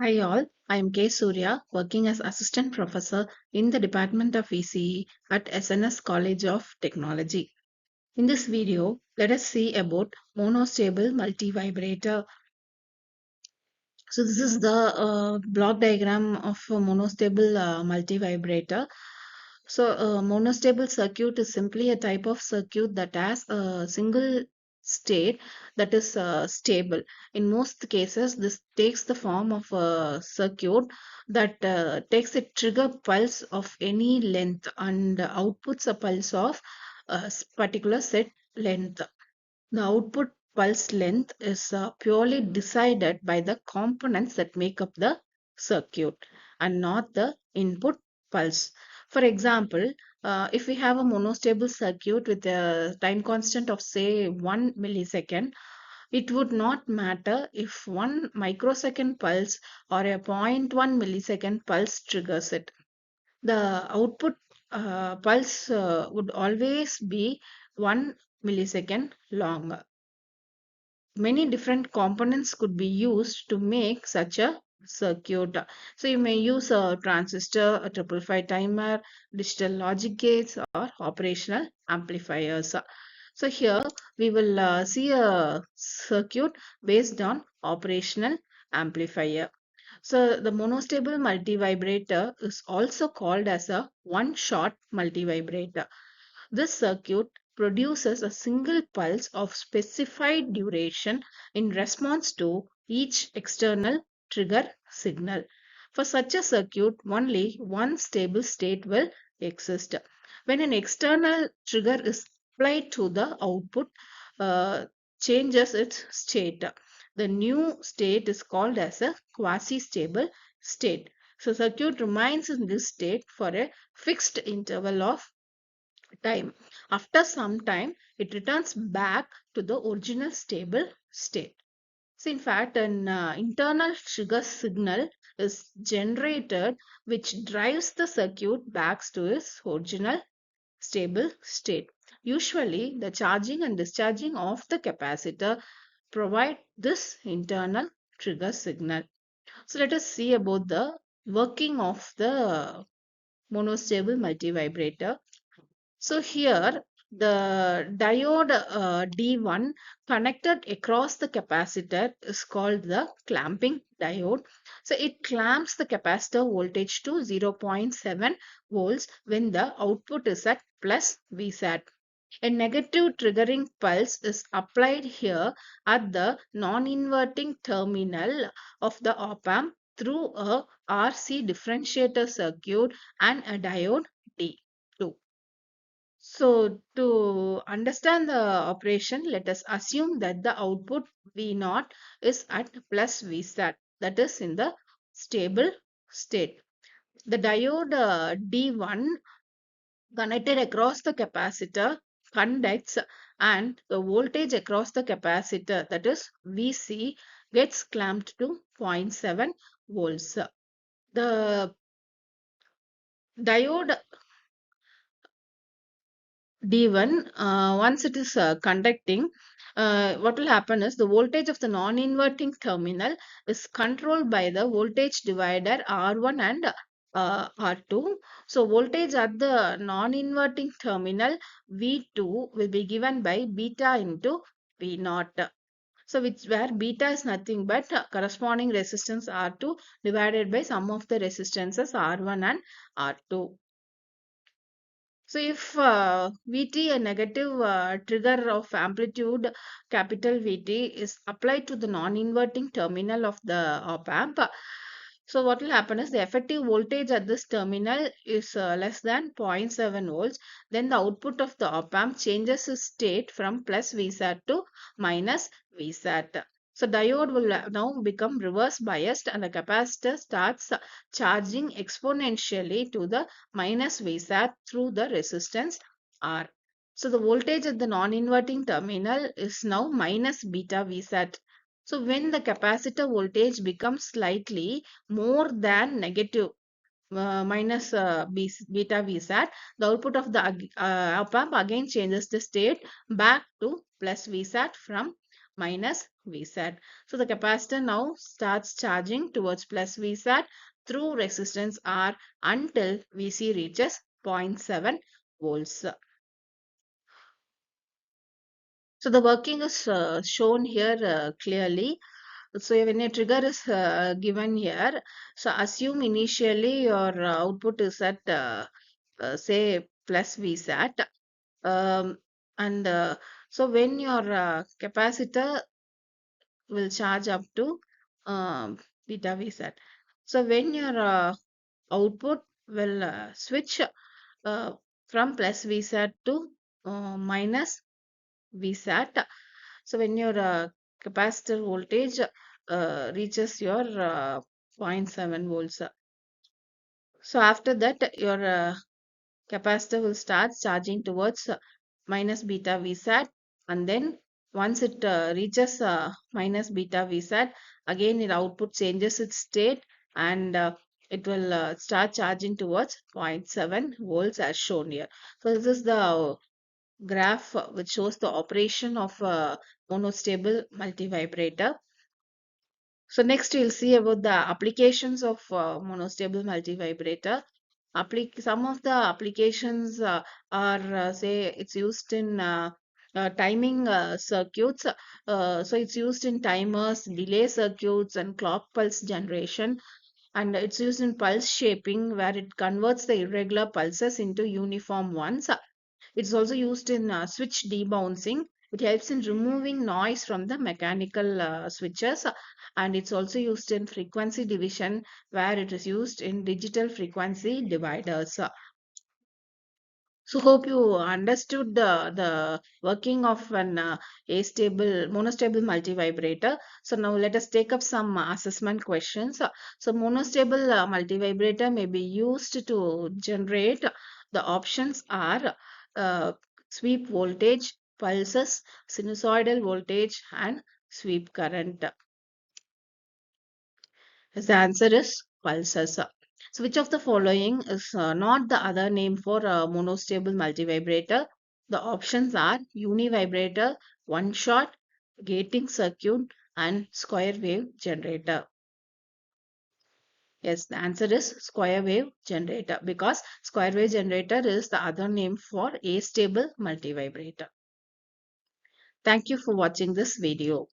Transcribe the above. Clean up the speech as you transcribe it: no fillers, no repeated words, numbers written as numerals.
Hi all, I am K. Surya, working as Assistant Professor in the Department of ECE at SNS College of Technology. In this video, let us see about monostable multivibrator. So this is the block diagram of a monostable multivibrator. So a monostable circuit is simply a type of circuit that has a single state that is stable. In most cases, this takes the form of a circuit that takes a trigger pulse of any length and outputs a pulse of a particular set length. The output pulse length is purely decided by the components that make up the circuit and not the input pulse. For example, if we have a monostable circuit with a time constant of say 1 millisecond, it would not matter if 1 microsecond pulse or a zero point 0.1 millisecond pulse triggers it. The output pulse would always be 1 millisecond long. Many different components could be used to make such a circuit. So you may use a transistor, a 555 timer, digital logic gates, or operational amplifiers. So here we will see a circuit based on operational amplifier. So the monostable multivibrator is also called as a one-shot multivibrator. This circuit produces a single pulse of specified duration in response to each external trigger signal. For such a circuit, only one stable state will exist. When an external trigger is applied to the output, uh, changes its state. The new state is called as a quasi-stable state. So circuit remains in this state for a fixed interval of time. After some time, it returns back to the original stable state. So, in fact, an internal trigger signal is generated which drives the circuit back to its original stable state. Usually, the charging and discharging of the capacitor provide this internal trigger signal. So, let us see about the working of the monostable multivibrator. So here the diode D1 connected across the capacitor is called the clamping diode. So it clamps the capacitor voltage to 0.7 volts when the output is at plus Vsat. A negative triggering pulse is applied here at the non-inverting terminal of the op-amp through a RC differentiator circuit and a diode D2. So to understand the operation, let us assume that the output V naught is at plus Vsat, that is in the stable state. The diode D1 connected across the capacitor conducts and the voltage across the capacitor, that is Vc, gets clamped to zero point 0.7 volts. The diode D1, once it is conducting, what will happen is the voltage of the non-inverting terminal is controlled by the voltage divider R1 and R2. So voltage at the non-inverting terminal V2 will be given by beta into V naught. So which where beta is nothing but corresponding resistance R2 divided by sum of the resistances R1 and R2. So if Vt, a negative trigger of amplitude capital Vt is applied to the non-inverting terminal of the op amp, so what will happen is the effective voltage at this terminal is less than zero point 0.7 volts. Then the output of the op amp changes its state from plus Vsat to minus Vsat. So diode will now become reverse biased and the capacitor starts charging exponentially to the minus Vsat through the resistance R. So the voltage at the non-inverting terminal is now minus beta Vsat. So when the capacitor voltage becomes slightly more than negative minus beta Vsat, the output of the op amp again changes the state back to plus Vsat from minus Vsat. So the capacitor now starts charging towards plus Vsat through resistance R until Vc reaches 0.7 volts. So the working is shown here clearly. So when a trigger is given here, so assume initially your output is at say plus Vsat, um, and so when your capacitor will charge up to beta Vsat. So when your output will switch from plus Vsat to minus Vsat. So when your capacitor voltage reaches your 0.7 volts. So after that, your capacitor will start charging towards minus beta Vsat, and then once it reaches minus beta Vsat, again its output changes its state, and it will start charging towards 0.7 volts as shown here. So this is the graph which shows the operation of a monostable multivibrator. So next we'll see about the applications of monostable multivibrator. Some of the applications are say it's used in timing circuits. So it's used in timers, delay circuits, and clock pulse generation. And it's used in pulse shaping, where it converts the irregular pulses into uniform ones. It's also used in switch debouncing. It helps in removing noise from the mechanical switches, and it's also used in frequency division, where it is used in digital frequency dividers. So hope you understood the working of an monostable multivibrator. So now let us take up some assessment questions. So monostable multivibrator may be used to generate. The options are uh, sweep voltage, pulses, sinusoidal voltage, and sweep current. Yes, the answer is pulses. So, which of the following is not the other name for a monostable multivibrator? The options are univibrator, one shot, gating circuit, and square wave generator. Yes, the answer is square wave generator, because square wave generator is the other name for a stable multivibrator. Thank you for watching this video.